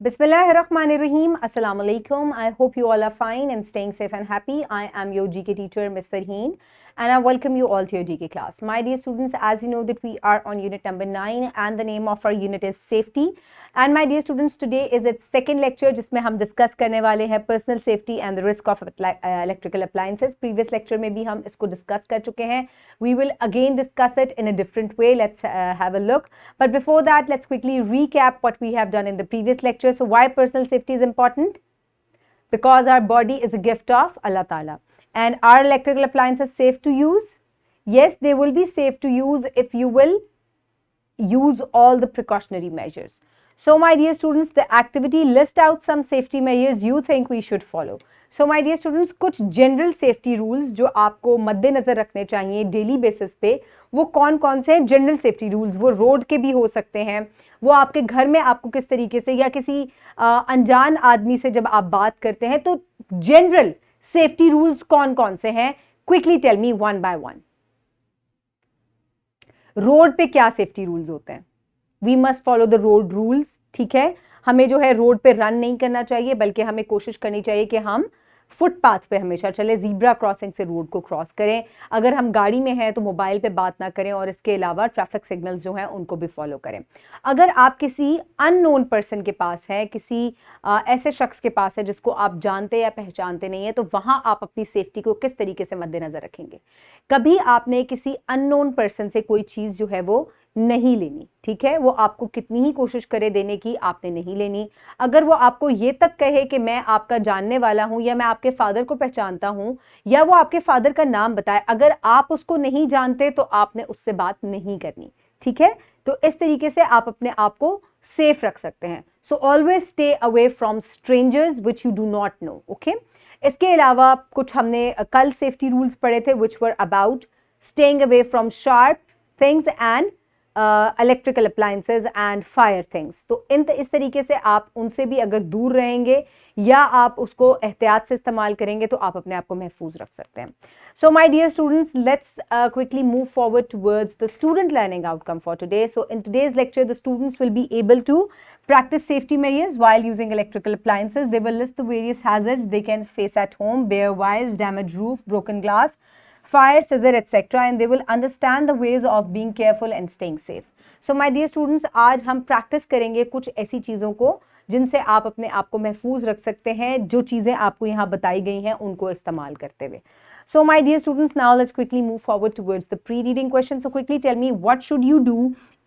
Bismillahirrahmanirrahim. Assalamu alaikum. I hope you all are fine and staying safe and happy. I am your GK teacher, Ms. Farheen, and I welcome you all to your GK class. My dear students, as you know that we are on unit number 9 and the name of our unit is safety. And my dear students, today is its second lecture जिसमें हम discuss करने वाले हैं personal safety and the risk of electrical appliances. Previous lecture में भी हम इसको discuss कर चुके हैं. We will again discuss it in a different way. Let's have a look. But before that, let's quickly recap what we have done in the previous lecture. So why personal safety is important? Because our body is a gift of Allah Ta'ala. And are electrical appliances safe to use? Yes, they will be safe to use if you will use all the precautionary measures. So my dear students, the activity list out some safety measures you think we should follow. So my dear students, कुछ general safety rules जो आपको मद्देनजर रखने चाहिए daily basis पे, वो कौन कौन से हैं? जनरल सेफ्टी रूल्स, वो रोड के भी हो सकते हैं, वो आपके घर में आपको किस तरीके से या किसी अनजान आदमी से जब आप बात करते हैं, तो जनरल सेफ्टी रूल्स कौन कौन से हैं? Quickly tell me one by one. Road पे क्या सेफ्टी रूल्स होते हैं? We must follow the road rules. ठीक है, हमें जो है रोड पे रन नहीं करना चाहिए, बल्कि हमें कोशिश करनी चाहिए कि हम फुटपाथ पे हमेशा चले, जीब्रा क्रॉसिंग से रोड को क्रॉस करें. अगर हम गाड़ी में हैं तो मोबाइल पे बात ना करें, और इसके अलावा ट्रैफिक सिग्नल्स जो हैं उनको भी फॉलो करें. अगर आप किसी अननोन पर्सन के पास है, किसी ऐसे शख्स के पास है जिसको आप जानते या पहचानते नहीं है, तो वहां आप अपनी सेफ्टी को किस तरीके से मद्देनजर रखेंगे? कभी आपने किसी अननोन पर्सन से कोई चीज जो है वो नहीं लेनी. ठीक है, वो आपको कितनी ही कोशिश करे देने की, आपने नहीं लेनी. अगर वो आपको ये तक कहे कि मैं आपका जानने वाला हूं, या मैं आपके फादर को पहचानता हूं, या वो आपके फादर का नाम बताए, अगर आप उसको नहीं जानते तो आपने उससे बात नहीं करनी. ठीक है, तो इस तरीके से आप अपने आप को सेफ रख सकते हैं. So always stay away from strangers which you do not know. Okay, इसके अलावा कुछ हमने कल सेफ्टी रूल्स पढ़े थे which were about staying away from sharp things and electrical appliances and fire things. तो इस तरीके से आप उनसे भी अगर दूर रहेंगे या आप उसको एहतियात से इस्तेमाल करेंगे तो आप अपने आप को महफूज रख सकते हैं. So my dear students, let's quickly move forward towards the student learning outcome for today. So in today's lecture the students will be able to practice safety measures while using electrical appliances. They will list the various hazards they can face at home: bare wires, damaged roof, broken glass, fire, scissor, etc. and they will understand the ways of being careful and staying safe. So my dear students, आज हम practice करेंगे कुछ ऐसी चीज़ों को जिनसे आप अपने आप को महफूज रख सकते हैं, जो चीज़ें आपको यहाँ बताई गई हैं उनको इस्तेमाल करते हुए. So my dear students, now let's quickly move forward towards the pre-reading question. So quickly tell me, what should you do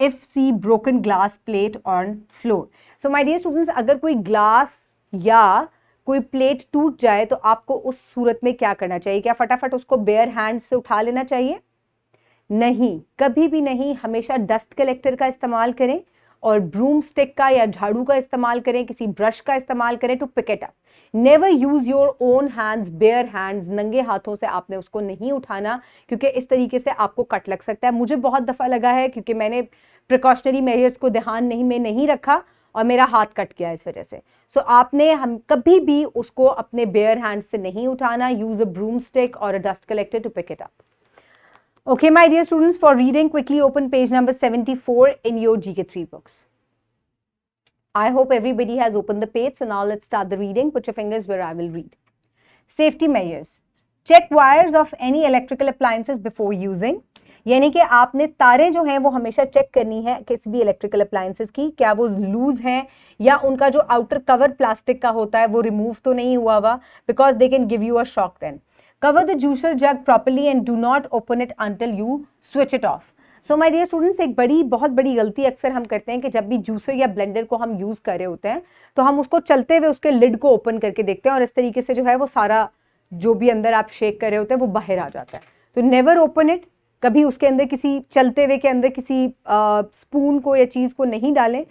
if see broken glass plate on floor? So my dear students, अगर कोई glass या कोई plate टूट जाए तो आपको उस सूरत में क्या करना चाहिए? क्या फटाफट उसको बेयर हैंड से उठा लेना चाहिए? नहीं, कभी भी नहीं. हमेशा डस्ट कलेक्टर का इस्तेमाल करें और ब्रूम स्टिक का या झाड़ू का इस्तेमाल करें, किसी ब्रश का इस्तेमाल करें to pick it up. Never use your own hands, bare hands. नंगे हाथों से आपने उसको नहीं उठाना, क्योंकि इस तरीके से आपको कट लग सकता है. मुझे बहुत दफ़ा लगा है, क्योंकि मैंने प्रिकॉशनरी मेजर्स को ध्यान में नहीं रखा और मेरा हाथ कट गया इस वजह से. सो आपने हम कभी भी उसको अपने बेयर हैंड से नहीं उठाना. यूज अ ब्रूम स्टिक और a dust collector to pick it up. Okay, my dear students, for reading, quickly open page number 74 in your GK3 books. I hope everybody has opened the page. So now let's start the reading. Put your fingers where I will read. Safety measures. Check wires of any electrical appliances before using. यानी कि आपने तारें जो हैं वो हमेशा check करनी है किसी भी इलेक्ट्रिकल अप्लायंसेस की, क्या वो लूज हैं या उनका जो आउटर कवर प्लास्टिक का होता है वो रिमूव तो नहीं हुआ हुआ, because they can give you a shock then. Cover the juicer jug properly and do not open it until you switch it off. So my dear students, एक बहुत बड़ी गलती अक्सर हम करते हैं कि जब भी जूसर या ब्लेंडर को हम यूज़ कर रहे होते हैं तो हम उसको चलते हुए उसके लिड को ओपन करके देखते हैं, और इस तरीके से जो है वो सारा जो भी अंदर आप शेक कर रहे होते हैं वो बाहर आ जाता है. तो नेवर ओपन इट. कभी उसके अंदर किसी चलते हुए के अंदर किसी स्पून को या चीज़ को नहीं डालें.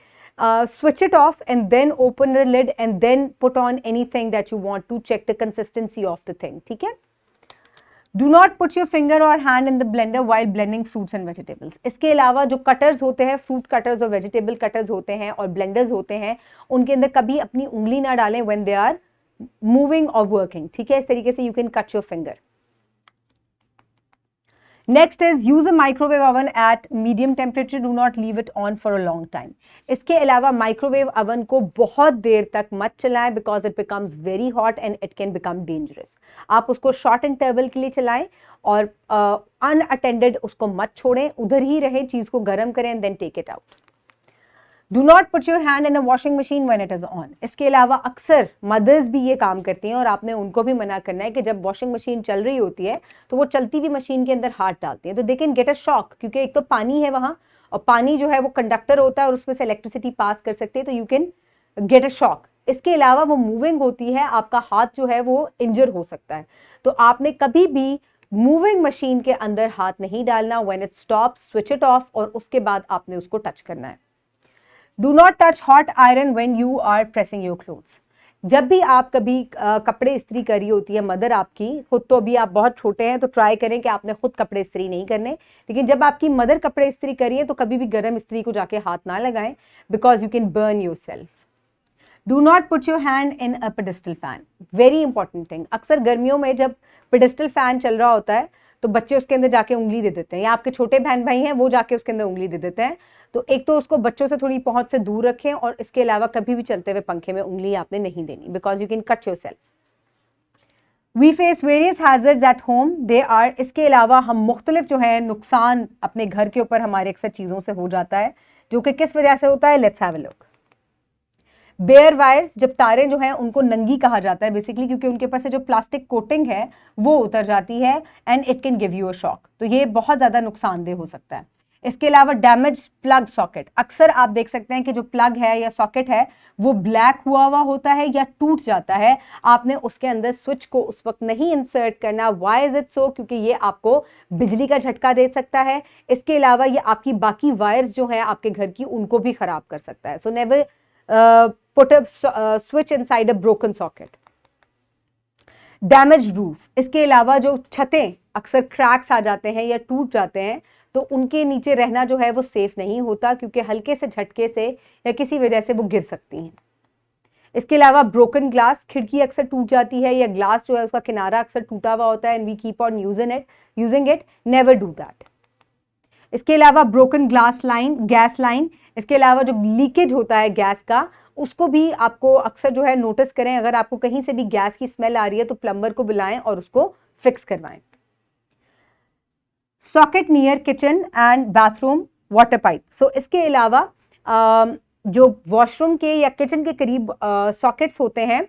Switch it off and then open the lid and then put on anything that you want to check the consistency of the thing. ठीक है. Do not put your finger or hand in the blender while blending fruits and vegetables. इसके अलावा जो cutters होते हैं, fruit cutters और vegetable cutters होते हैं और ब्लेंडर्स होते हैं, उनके अंदर कभी अपनी उंगली ना डालें when they are moving or working. ठीक है, इस तरीके से you can cut your finger. Next is use a microwave oven eight medium temperature, do not leave it on for a long time. इसके अलावा माइक्रोवेव ओवन को बहुत देर तक मत चलाएं because it becomes very hot and it can become dangerous. आप उसको short interval के लिए चलाएं और अनअटेंडेड उसको मत छोड़ें, उधर ही रहे, चीज को गर्म करें and then take it out. Do not put your hand in a washing machine when it is on. इसके अलावा अक्सर मदर्स भी ये काम करती हैं और आपने उनको भी मना करना है कि जब वॉशिंग मशीन चल रही होती है तो वो चलती हुई मशीन के अंदर हाथ डालती हैं तो they can get a shock, क्योंकि एक तो पानी है वहां और पानी जो है वो कंडक्टर होता है और उसमें से इलेक्ट्रिसिटी पास कर सकती है, तो you can get a shock. इसके अलावा वो मूविंग होती है, आपका हाथ जो है वो इंजर हो सकता है, तो आपने कभी भी मूविंग मशीन के अंदर हाथ नहीं डालना। When it stop switch it off और उसके बाद आपने उसको टच करना है। Do not touch hot iron when you are pressing your clothes. जब भी आप कभी कपड़े इस्त्री करी होती है मदर आपकी, खुद तो अभी आप बहुत छोटे हैं तो ट्राई करें कि आपने खुद कपड़े इस्त्री नहीं करने, लेकिन जब आपकी मदर कपड़े इस्त्री करिए तो कभी भी गर्म इस्त्री को जाके हाथ ना लगाएं because you can burn your self. Do not put your hand in a pedestal fan, very important thing. अक्सर गर्मियों में जब पेडिस्टल फैन चल रहा होता है तो बच्चे उसके अंदर जाके उंगली दे देते हैं, या आपके छोटे बहन भाई हैं वो जाके उसके अंदर उंगली दे देते हैं। तो एक तो उसको बच्चों से थोड़ी पहुंच से दूर रखें और इसके अलावा कभी भी चलते हुए पंखे में उंगली आपने नहीं देनी because you can cut yourself. We face various hazards at home, they are. इसके अलावा हम मुख्तलिफ जो है नुकसान अपने घर के ऊपर हमारे अक्सर चीज़ों से हो जाता है, जो कि किस वजह से होता है, let's have a look. Bare wires, जब तारें जो हैं उनको नंगी कहा जाता है बेसिकली, क्योंकि उनके पास से जो प्लास्टिक कोटिंग है वो उतर जाती है and it can give you a shock, तो ये बहुत ज़्यादा नुकसानदेह हो सकता है। इसके अलावा डैमेज प्लग सॉकेट, अक्सर आप देख सकते हैं कि जो प्लग है या सॉकेट है वो ब्लैक हुआ होता है या टूट जाता है, आपने उसके अंदर स्विच को उस वक्त नहीं इंसर्ट करना। Why is it so? क्योंकि ये आपको बिजली का झटका दे सकता है। इसके अलावा ये आपकी बाकी वायर्स जो है आपके घर की उनको भी खराब कर सकता है। So never put a switch inside a broken socket. Damaged roof, इसके अलावा जो छतें अक्सर क्रैक्स आ जाते हैं या टूट जाते हैं तो उनके नीचे रहना जो है वो सेफ नहीं होता, क्योंकि हल्के से झटके से या किसी वजह से वो गिर सकती हैं। इसके अलावा ब्रोकन ग्लास, खिड़की अक्सर टूट जाती है या ग्लास जो है उसका किनारा अक्सर टूटा हुआ होता है and we keep on using it, never do that. इसके अलावा broken glass line, gas line, इसके अलावा जो लीकेज होता है गैस का उसको भी आपको अक्सर जो है नोटिस करें। अगर आपको कहीं से भी गैस की स्मेल आ रही है तो प्लम्बर को बुलाएं और उसको फिक्स करवाएं। Socket near kitchen and bathroom water pipe, so इसके अलावा जो वॉशरूम के या किचन के करीब सॉकेट्स होते हैं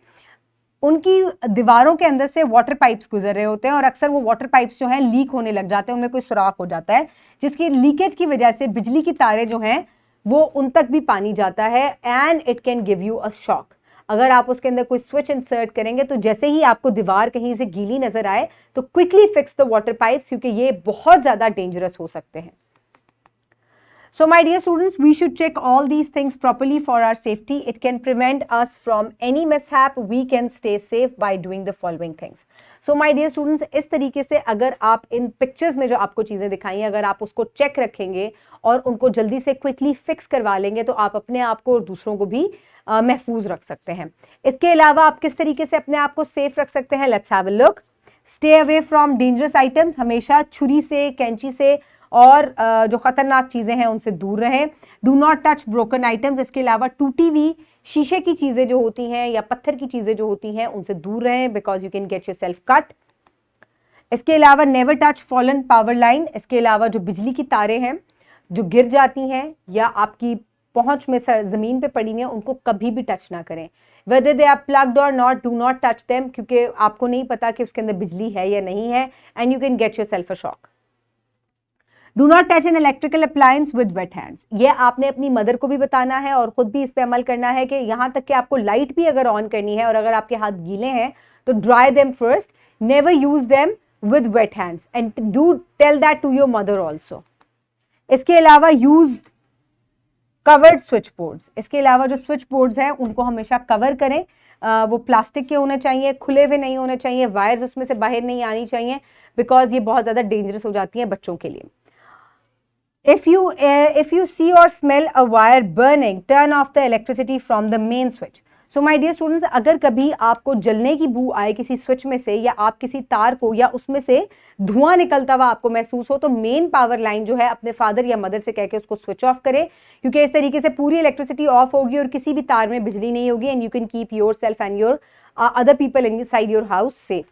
उनकी दीवारों के अंदर से वाटर पाइप्स गुजर रहे होते हैं और अक्सर वो वाटर पाइप्स जो हैं लीक होने लग जाते हैं, उनमें कोई सुराख हो जाता है जिसकी लीकेज की वजह से बिजली की तारें जो हैं वो उन तक भी पानी जाता है and it can give you a shock. अगर आप उसके अंदर कोई स्विच इंसर्ट करेंगे तो जैसे ही आपको दीवार कहीं से गीली नजर आए तो quickly fix the water pipes, क्योंकि ये बहुत ज्यादा डेंजरस हो सकते हैं। So my dear students, we should check all these things properly for our safety. It can prevent us from any mishap. We can stay safe by doing the following things. So my dear students, इस तरीके से अगर आप इन pictures में जो आपको चीज़ें दिखाई हैं अगर आप उसको चेक रखेंगे और उनको जल्दी से क्विकली फिक्स करवा लेंगे तो आप अपने आप को और दूसरों को भी महफूज रख सकते हैं। इसके अलावा आप किस तरीके से अपने आप को सेफ रख सकते हैं, let's have a look. Stay away from dangerous items, हमेशा छुरी से, कैंची से और जो खतरनाक चीजें हैं उनसे दूर रहें। Do not touch broken items, इसके अलावा टूटी हुई शीशे की चीजें जो होती हैं या पत्थर की चीजें जो होती हैं उनसे दूर रहें because you can get yourself cut. इसके अलावा never touch fallen power line, इसके अलावा जो बिजली की तारें हैं जो गिर जाती हैं या आपकी पहुंच में जमीन पे पड़ी हुई हैं उनको कभी भी टच ना करें। वेदर दे आर प्लग्ड और not, do not touch them, क्योंकि आपको नहीं पता कि उसके अंदर बिजली है या नहीं है and you can get yourself a shock. Do not touch an electrical appliance with wet hands, ये आपने अपनी मदर को भी बताना है और खुद भी इस पे अमल करना है कि यहाँ तक कि आपको लाइट भी अगर ऑन करनी है और अगर आपके हाथ गीले हैं तो dry them first, never use them with wet hands and do tell that to your mother also. इसके अलावा यूज कवर्ड स्विच बोर्ड्स, इसके अलावा जो स्विच बोर्ड्स हैं उनको हमेशा कवर करें, वो प्लास्टिक के होने चाहिए, खुले हुए नहीं होने चाहिए, वायर्स उसमें से बाहर नहीं आनी चाहिए बिकॉज ये बहुत ज़्यादा डेंजरस हो जाती हैं बच्चों के लिए। If you see or smell a wire burning, turn off the electricity from the main switch. So my dear students, अगर कभी आपको जलने की बू आए किसी स्विच में से, या आप किसी तार को या उसमें से धुआं निकलता हुआ आपको महसूस हो, तो मेन पावर लाइन जो है अपने फादर या मदर से कह के उसको स्विच ऑफ करें, क्योंकि इस तरीके से पूरी इलेक्ट्रिसिटी ऑफ होगी और किसी भी तार में बिजली नहीं होगी, and you can keep yourself and your other people inside your house safe.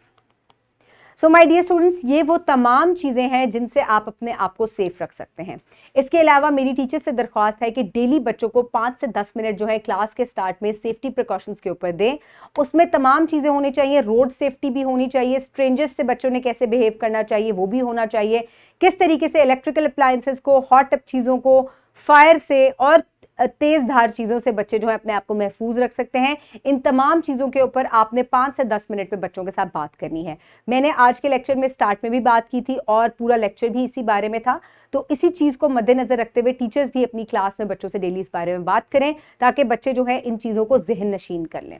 So my dear students, ये वो तमाम चीज़ें हैं जिनसे आप अपने आप को सेफ रख सकते हैं। इसके अलावा मेरी टीचर से दरख्वास्त है कि डेली बच्चों को 5 से 10 मिनट जो है क्लास के स्टार्ट में सेफ्टी प्रिकॉशंस के ऊपर दें। उसमें तमाम चीज़ें होनी चाहिए, रोड सेफ्टी भी होनी चाहिए, स्ट्रेंजर्स से बच्चों ने कैसे बिहेव करना चाहिए वो भी होना चाहिए, किस तरीके से इलेक्ट्रिकल अप्लायंसेस को, हॉट अप चीज़ों को, फायर से और तेज धार चीज़ों से बच्चे जो है अपने आप को महफूज रख सकते हैं। इन तमाम चीज़ों के ऊपर आपने 5 से 10 मिनट में बच्चों के साथ बात करनी है। मैंने आज के लेक्चर में स्टार्ट में भी बात की थी और पूरा लेक्चर भी इसी बारे में था, तो इसी चीज़ को मद्देनजर रखते हुए टीचर्स भी अपनी क्लास में बच्चों से डेली इस बारे में बात करें, ताकि बच्चे जो है इन चीज़ों को जहन नशीन कर लें।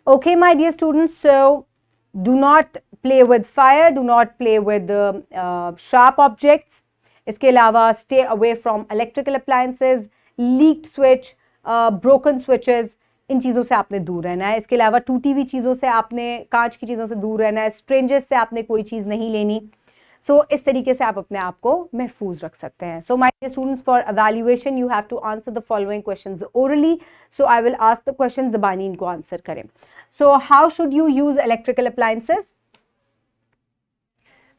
Okay my dear students, so do not play with fire, do not play with sharp objects. इसके अलावा stay away from electrical appliances, leaked switch, broken switches, इन चीज़ों से आपने दूर रहना है। इसके अलावा टूटी हुई चीज़ों से आपने, कांच की चीज़ों से दूर रहना है, स्ट्रेंजर्स से आपने कोई चीज़ नहीं लेनी। सो इस तरीके से आप अपने आप को महफूज रख सकते हैं। So my dear students, for evaluation you have to answer the following questions orally. So I will ask the question, ज़बानी इनको आंसर करें। So how should you use electrical appliances?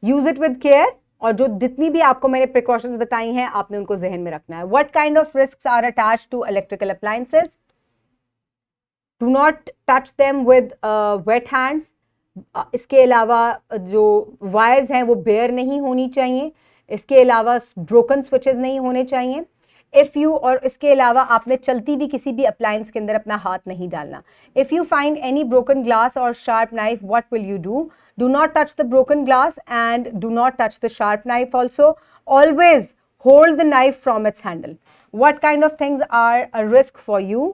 Use it with care, और जो जितनी भी आपको मैंने precautions बताई हैं आपने उनको जहन में रखना है। What kind of risks are attached to electrical appliances? Do not touch them with wet hands. इसके अलावा जो वायर्स हैं वो बेयर नहीं होनी चाहिए। इसके अलावा ब्रोकन स्विचेस नहीं होने चाहिए। इफ़ यू, और इसके अलावा आपने चलती हुई किसी भी अप्लायंस के अंदर अपना हाथ नहीं डालना। If you find any broken glass or sharp knife, what will you do? Do not touch the broken glass and do not touch the sharp knife also. Always hold the knife from its handle. What kind of things are a risk for you?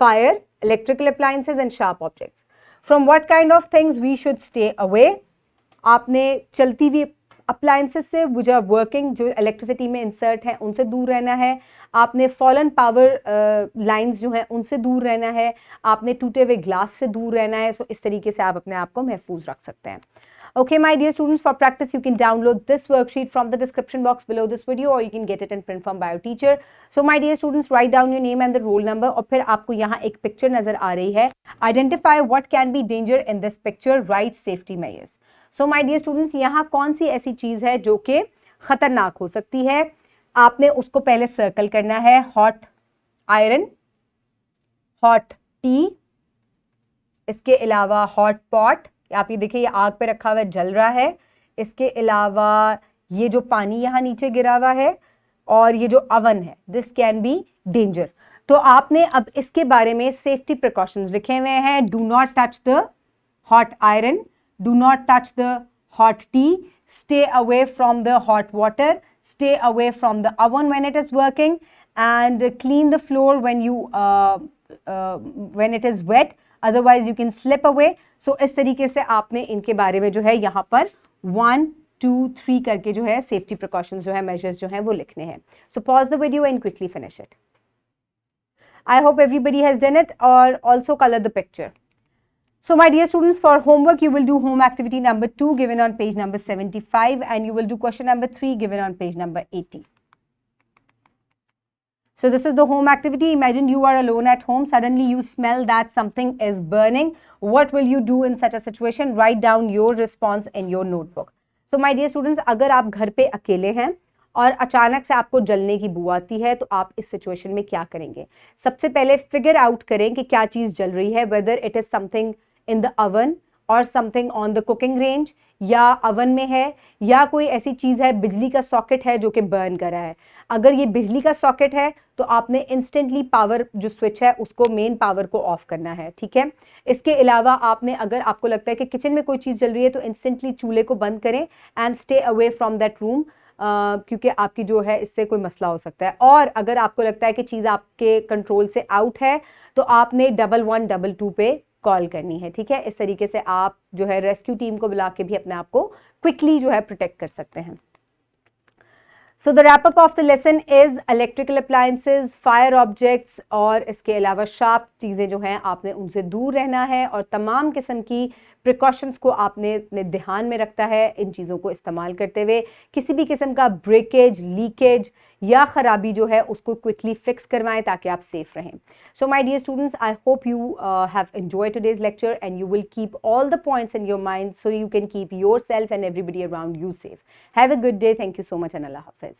Fire, electrical appliances and sharp objects. From what kind of things we should stay away? आपने चलती हुई appliances से, जो are working, जो electricity में insert है, उनसे दूर रहना है। आपने फॉलन पावर लाइंस जो हैं उनसे दूर रहना है। आपने टूटे हुए ग्लास से दूर रहना है। सो इस तरीके से आप अपने आप को महफूज रख सकते हैं। Okay, my dear students, for practice you can download this worksheet from the description box below this video, or you can get it in print from by your teacher. So my dear students, write down your name and the roll number, और फिर आपको यहाँ एक picture नजर आ रही है। Identify what can be danger in this picture, write safety measures. So my dear students, यहाँ कौन सी ऐसी चीज़ है जो कि खतरनाक हो सकती है? आपने उसको पहले सर्कल करना है। हॉट आयरन, हॉट टी, इसके अलावा हॉट पॉट, आप ये देखिए ये आग पे रखा हुआ है, जल रहा है। इसके अलावा ये जो पानी यहाँ नीचे गिरा हुआ है, और ये जो अवन है, दिस कैन बी डेंजर। तो आपने अब इसके बारे में सेफ्टी प्रिकॉशंस लिखे हुए हैं। Do not touch the hot iron, do not touch the hot T, stay away from the hot water, stay away from the oven when it is working, and clean the floor when it is wet, otherwise you can slip away. So इस तरीके से आपने इनके बारे में जो है यहाँ पर 1, 2, 3 करके जो है सेफ्टी प्रिकॉशंस जो है, मेजर्स जो है वो लिखने हैं। So pause the video and quickly finish it. I hope everybody has done it, or also color the picture. So my dear students, for homework you will do home activity number 2 given on page number 75, and you will do question number 3 given on page number 80. So this is the home activity. Imagine you are alone at home, suddenly you smell that something is burning. What will you do in such a situation? Write down your response in your notebook. So my dear students, अगर आप घर पे अकेले हैं और अचानक से आपको जलने की बू आती है, तो आप इस सिचुएशन में क्या करेंगे? सबसे पहले फिगर आउट करें कि क्या चीज़ जल रही है, whether it is something in the oven or something on the cooking range, या अवन में है, या कोई ऐसी चीज़ है, बिजली का सॉकेट है जो कि बर्न कर रहा है। अगर ये बिजली का सॉकेट है तो आपने इंस्टेंटली पावर जो स्विच है उसको, मेन पावर को ऑफ करना है, ठीक है। इसके अलावा आपने, अगर आपको लगता है कि किचन में कोई चीज़ जल रही है, तो इंस्टेंटली चूल्हे को बंद करें and stay away from that room, क्योंकि आपकी जो है इससे कोई मसला हो सकता है। और अगर आपको लगता है कि चीज़ आपके कंट्रोल से आउट है, तो आपने 1122 पे कॉल करनी है, ठीक है। इस तरीके से आप जो है रेस्क्यू टीम को बुला के भी अपने आप को क्विकली जो है प्रोटेक्ट कर सकते हैं। So the wrap up of the lesson is electrical appliances, fire objects और इसके अलावा शार्प चीज़ें जो हैं आपने उनसे दूर रहना है और तमाम किस्म की प्रिकॉशंस को आपने अपने ध्यान में रखता है। इन चीज़ों को इस्तेमाल करते हुए किसी भी किस्म का ब्रेकेज, लीकेज या ख़राबी जो है उसको क्विकली फिक्स करवाएं ताकि आप सेफ रहें। So my dear students, I hope you have enjoyed today's lecture and you will keep all the points in your mind so you can keep yourself and everybody around you safe. Have a good day, thank you so much and अल्लाह हाफिज़।